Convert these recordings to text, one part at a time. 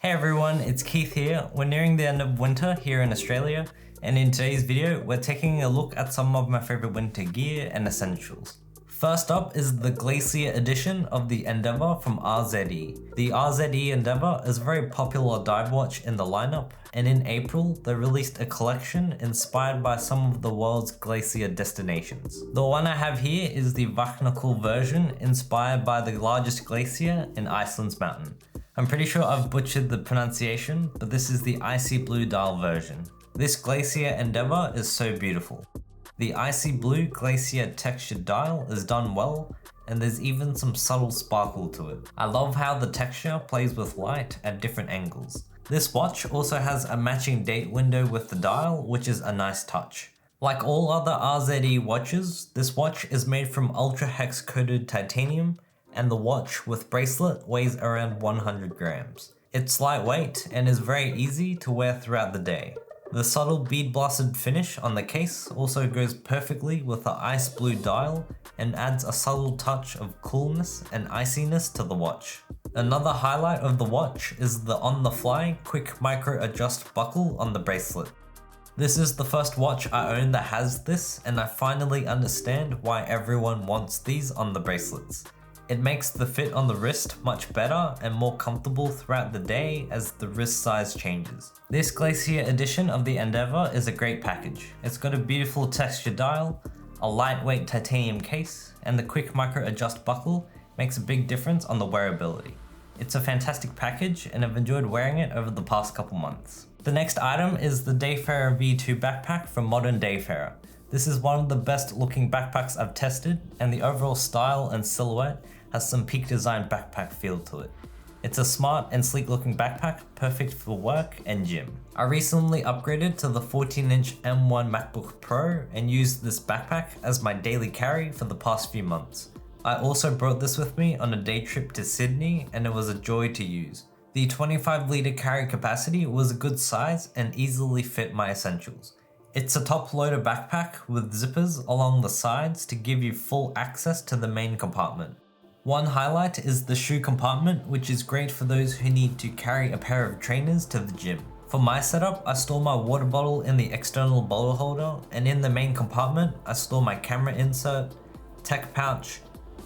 Hey everyone, it's Keith here. We're nearing the end of winter here in Australia, and in today's video, we're taking a look at some of my favorite winter gear and essentials. First up is the Glacier edition of the Endeavour from RZE. The RZE Endeavour is a very popular dive watch in the lineup, and in April, they released a collection inspired by some of the world's glacier destinations. The one I have here is the Vatnajökull version inspired by the largest glacier in Iceland's mountain. I'm pretty sure I've butchered the pronunciation, but this is the icy blue dial version. This Glacier Endeavour is so beautiful. The icy blue Glacier textured dial is done well, and there's even some subtle sparkle to it. I love how the texture plays with light at different angles. This watch also has a matching date window with the dial, which is a nice touch. Like all other RZE watches, this watch is made from ultra hex coated titanium, and the watch with bracelet weighs around 100 grams. It's lightweight and is very easy to wear throughout the day. The subtle bead blasted finish on the case also goes perfectly with the ice blue dial and adds a subtle touch of coolness and iciness to the watch. Another highlight of the watch is the on-the-fly quick micro adjust buckle on the bracelet. This is the first watch I own that has this, and I finally understand why everyone wants these on the bracelets. It makes the fit on the wrist much better and more comfortable throughout the day as the wrist size changes. This Glacier edition of the Endeavour is a great package. It's got a beautiful texture dial, a lightweight titanium case, and the quick micro adjust buckle makes a big difference on the wearability. It's a fantastic package and I've enjoyed wearing it over the past couple months. The next item is the Dayfair V2 backpack from Modern Dayfarer. This is one of the best looking backpacks I've tested, and the overall style and silhouette has some peak design backpack feel to it. It's a smart and sleek looking backpack, perfect for work and gym. I recently upgraded to the 14-inch M1 MacBook Pro and used this backpack as my daily carry for the past few months. I also brought this with me on a day trip to Sydney and it was a joy to use. The 25-litre carry capacity was a good size and easily fit my essentials. It's a top loader backpack with zippers along the sides to give you full access to the main compartment. One highlight is the shoe compartment, which is great for those who need to carry a pair of trainers to the gym. For my setup, I store my water bottle in the external bottle holder, and in the main compartment, I store my camera insert, tech pouch,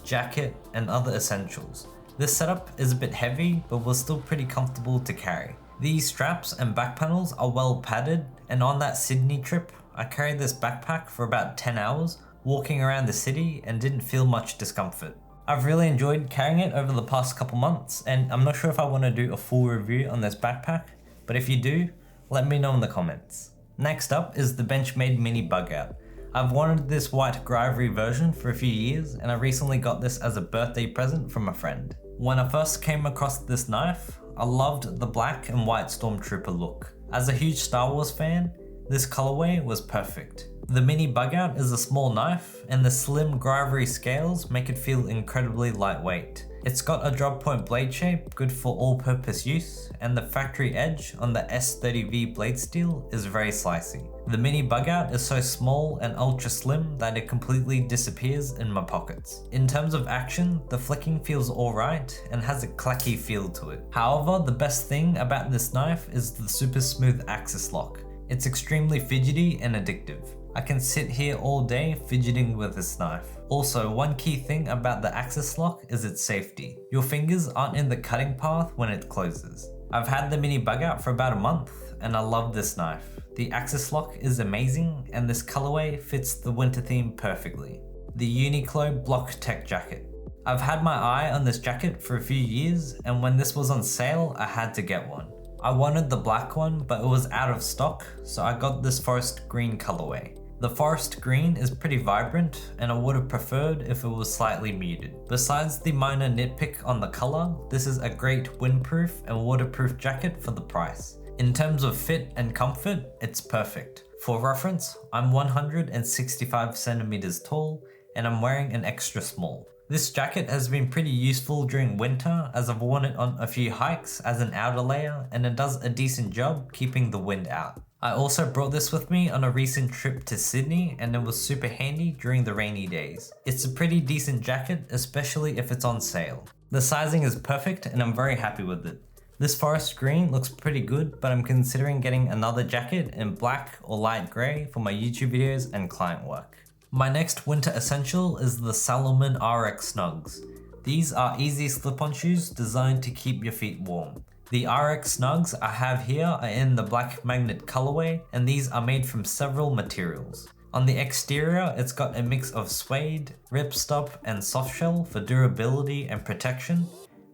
jacket, and other essentials. This setup is a bit heavy, but was still pretty comfortable to carry. These straps and back panels are well padded, and on that Sydney trip, I carried this backpack for about 10 hours, walking around the city and didn't feel much discomfort. I've really enjoyed carrying it over the past couple months, and I'm not sure if I want to do a full review on this backpack, but if you do, let me know in the comments. Next up is the Benchmade Mini Bugout. I've wanted this white Grivory version for a few years, and I recently got this as a birthday present from a friend. When I first came across this knife, I loved the black and white Stormtrooper look. As a huge Star Wars fan, this colorway was perfect. The Mini Bugout is a small knife, and the slim Grivory scales make it feel incredibly lightweight. It's got a drop point blade shape, good for all-purpose use, and the factory edge on the S30V blade steel is very slicey. The Mini Bugout is so small and ultra slim that it completely disappears in my pockets. In terms of action, the flicking feels alright and has a clacky feel to it. However, the best thing about this knife is the super smooth axis lock. It's extremely fidgety and addictive. I can sit here all day fidgeting with this knife. Also, one key thing about the axis lock is its safety. Your fingers aren't in the cutting path when it closes. I've had the Mini Bugout for about a month and I love this knife. The axis lock is amazing and this colorway fits the winter theme perfectly. The Uniqlo Block Tech Jacket. I've had my eye on this jacket for a few years, and when this was on sale, I had to get one. I wanted the black one, but it was out of stock, so I got this forest green colorway. The forest green is pretty vibrant, and I would have preferred if it was slightly muted. Besides the minor nitpick on the color, this is a great windproof and waterproof jacket for the price. In terms of fit and comfort, it's perfect. For reference, I'm 165 centimeters tall, and I'm wearing an extra small. This jacket has been pretty useful during winter, as I've worn it on a few hikes as an outer layer, and it does a decent job keeping the wind out. I also brought this with me on a recent trip to Sydney, and it was super handy during the rainy days. It's a pretty decent jacket, especially if it's on sale. The sizing is perfect and I'm very happy with it. This forest green looks pretty good, but I'm considering getting another jacket in black or light grey for my YouTube videos and client work. My next winter essential is the Salomon RX Snugs. These are easy slip-on shoes designed to keep your feet warm. The RX Snugs I have here are in the black magnet colorway, and these are made from several materials. On the exterior, it's got a mix of suede, ripstop, and softshell for durability and protection.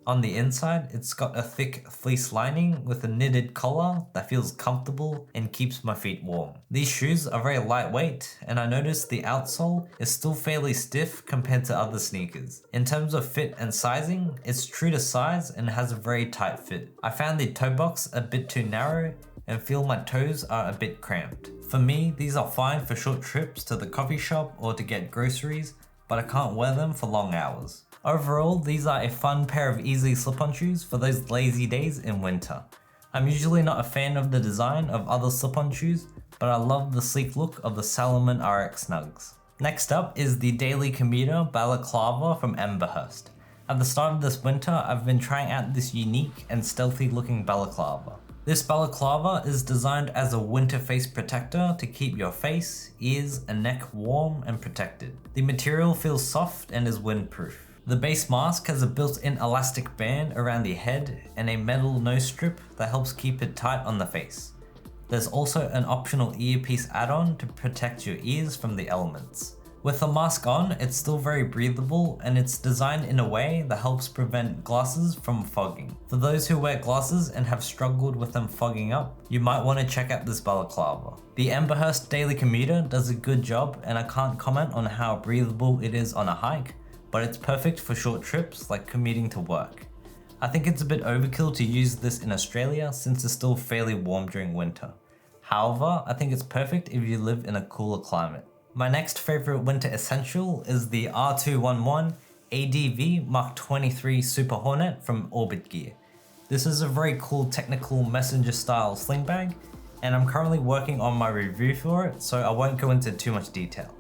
On the inside, it's got a thick fleece lining with a knitted collar that feels comfortable and keeps my feet warm. These shoes are very lightweight, and I noticed the outsole is still fairly stiff compared to other sneakers. In terms of fit and sizing, it's true to size and has a very tight fit. I found the toe box a bit too narrow and feel my toes are a bit cramped. For me, these are fine for short trips to the coffee shop or to get groceries, but I can't wear them for long hours. Overall, these are a fun pair of easy slip-on shoes for those lazy days in winter. I'm usually not a fan of the design of other slip-on shoes, but I love the sleek look of the Salomon RX Snugs. Next up is the Daily Commuter balaclava from Hurst. At the start of this winter, I've been trying out this unique and stealthy looking balaclava. This balaclava is designed as a winter face protector to keep your face, ears, and neck warm and protected. The material feels soft and is windproof. The base mask has a built-in elastic band around the head and a metal nose strip that helps keep it tight on the face. There's also an optional earpiece add-on to protect your ears from the elements. With the mask on, it's still very breathable and it's designed in a way that helps prevent glasses from fogging. For those who wear glasses and have struggled with them fogging up, you might want to check out this balaclava. The Hurst Daily Commuter does a good job, and I can't comment on how breathable it is on a hike, but it's perfect for short trips like commuting to work. I think it's a bit overkill to use this in Australia since it's still fairly warm during winter. However, I think it's perfect if you live in a cooler climate. My next favorite winter essential is the R211 ADV Mark 23 Super Hornet from Orbit Gear. This is a very cool technical messenger style sling bag, and I'm currently working on my review for it, so I won't go into too much detail.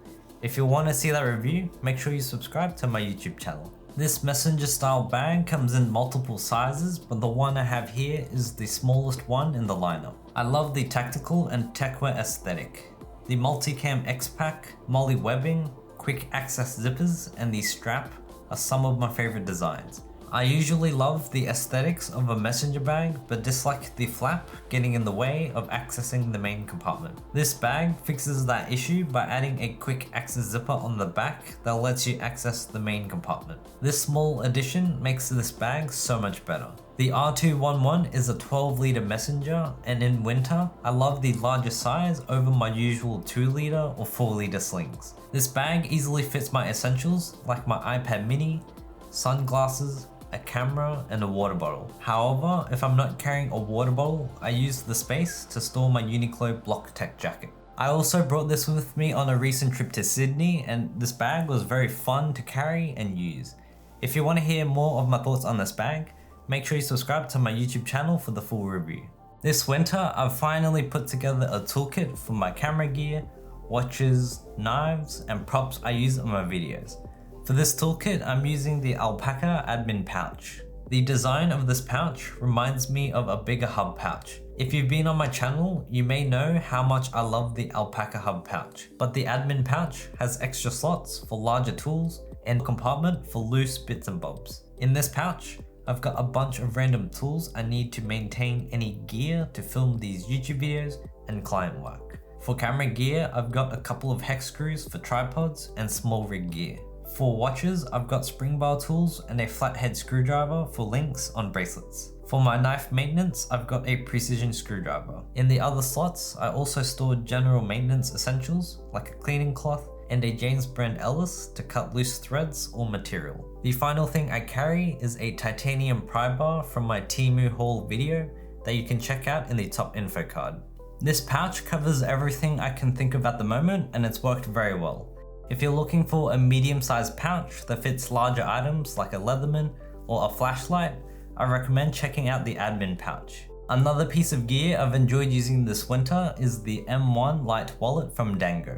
If you want to see that review, make sure you subscribe to my YouTube channel. This messenger style bag comes in multiple sizes, but the one I have here is the smallest one in the lineup. I love the tactical and techwear aesthetic. The multicam X-Pack, molly webbing, quick access zippers, and the strap are some of my favorite designs. I usually love the aesthetics of a messenger bag, but dislike the flap getting in the way of accessing the main compartment. This bag fixes that issue by adding a quick access zipper on the back that lets you access the main compartment. This small addition makes this bag so much better. The R211 is a 12 litre messenger, and in winter, I love the larger size over my usual 2 litre or 4 litre slings. This bag easily fits my essentials like my iPad mini, sunglasses, a camera, and a water bottle. However, if I'm not carrying a water bottle, I use the space to store my Uniqlo Block Tech jacket. I also brought this with me on a recent trip to Sydney, and this bag was very fun to carry and use. If you want to hear more of my thoughts on this bag, make sure you subscribe to my YouTube channel for the full review. This winter, I've finally put together a toolkit for my camera gear, watches, knives, and props I use in my videos. For this toolkit, I'm using the Alpaca admin pouch. The design of this pouch reminds me of a bigger hub pouch. If you've been on my channel, you may know how much I love the Alpaca hub pouch, but the admin pouch has extra slots for larger tools and a compartment for loose bits and bobs. In this pouch, I've got a bunch of random tools I need to maintain any gear to film these YouTube videos and client work. For camera gear, I've got a couple of hex screws for tripods and small rig gear. For watches, I've got spring bar tools and a flathead screwdriver for links on bracelets. For my knife maintenance, I've got a precision screwdriver. In the other slots, I also stored general maintenance essentials like a cleaning cloth and a James Brand Ellis to cut loose threads or material. The final thing I carry is a titanium pry bar from my Temu haul video that you can check out in the top info card. This pouch covers everything I can think of at the moment, and it's worked very well. If you're looking for a medium-sized pouch that fits larger items like a Leatherman or a flashlight, I recommend checking out the admin pouch. Another piece of gear I've enjoyed using this winter is the M1 Lite wallet from Dango.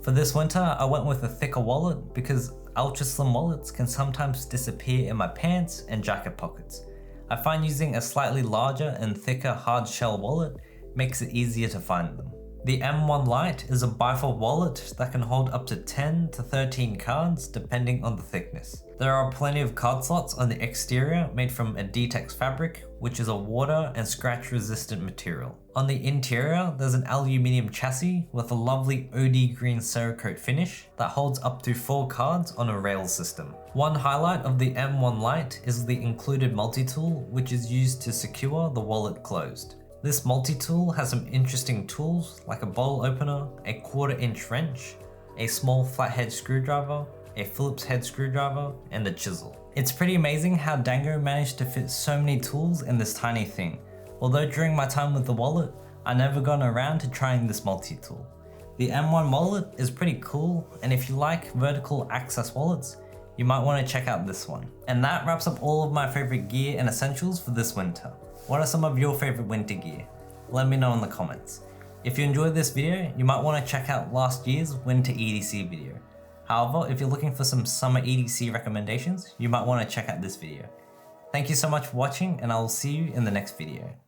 For this winter, I went with a thicker wallet because ultra slim wallets can sometimes disappear in my pants and jacket pockets. I find using a slightly larger and thicker hard shell wallet makes it easier to find them. The M1 Lite is a bifold wallet that can hold up to 10 to 13 cards depending on the thickness. There are plenty of card slots on the exterior made from a Detex fabric, which is a water and scratch resistant material. On the interior, there's an aluminium chassis with a lovely OD green Cerakote finish that holds up to 4 cards on a rail system. One highlight of the M1 Lite is the included multi-tool, which is used to secure the wallet closed. This multi-tool has some interesting tools like a bottle opener, a 1/4 inch wrench, a small flathead screwdriver, a Phillips head screwdriver, and a chisel. It's pretty amazing how Dango managed to fit so many tools in this tiny thing, although during my time with the wallet, I never got around to trying this multi-tool. The M1 wallet is pretty cool, and if you like vertical access wallets, you might want to check out this one. And that wraps up all of my favorite gear and essentials for this winter. What are some of your favorite winter gear? Let me know in the comments. If you enjoyed this video, you might want to check out last year's winter EDC video. However, if you're looking for some summer EDC recommendations, you might want to check out this video. Thank you so much for watching, and I will see you in the next video.